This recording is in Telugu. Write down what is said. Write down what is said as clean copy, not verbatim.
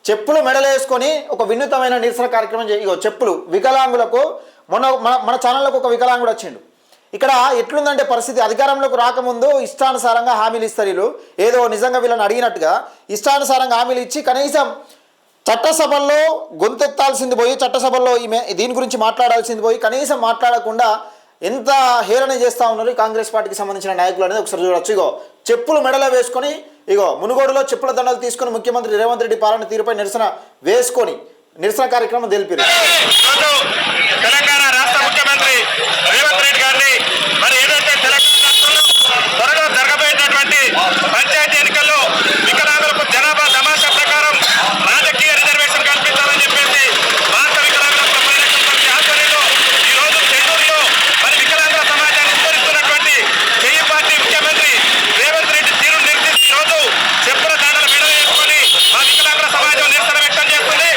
చెప్పులు మెడలేసుకొని ఒక వినూతమైన నిరసన కార్యక్రమం ఇగో చెప్పులు వికలాంగులకు మొన్న మన ఛానల్లోకి ఒక వికలాంగుడు వచ్చిండు. ఇక్కడ ఎట్లుందంటే పరిస్థితి, అధికారంలోకి రాకముందు ఇష్టానుసారంగా హామీలు ఇస్తారు వీళ్ళు, ఏదో నిజంగా వీళ్ళని అడిగినట్టుగా ఇష్టానుసారంగా హామీలు ఇచ్చి కనీసం చట్టసభల్లో గొంతెత్తాల్సింది పోయి చట్టసభల్లో ఈమె దీని గురించి మాట్లాడాల్సింది పోయి కనీసం మాట్లాడకుండా ఎంత హేళన చేస్తూ ఉన్నారు కాంగ్రెస్ పార్టీకి సంబంధించిన నాయకులు అనేది ఒకసారి చూడొచ్చు. ఇగో చెప్పులు మెడలో వేసుకొని ఇగో మునుగోడులో చెప్పుల దండలు తీసుకొని ముఖ్యమంత్రి రేవంత్ రెడ్డి పాలన తీరుపై నిరసన వేసుకొని నిరసన కార్యక్రమం తెలిపారు. తెలంగాణ రాష్ట్ర ముఖ్యమంత్రి రేవంత్ రెడ్డి గారిని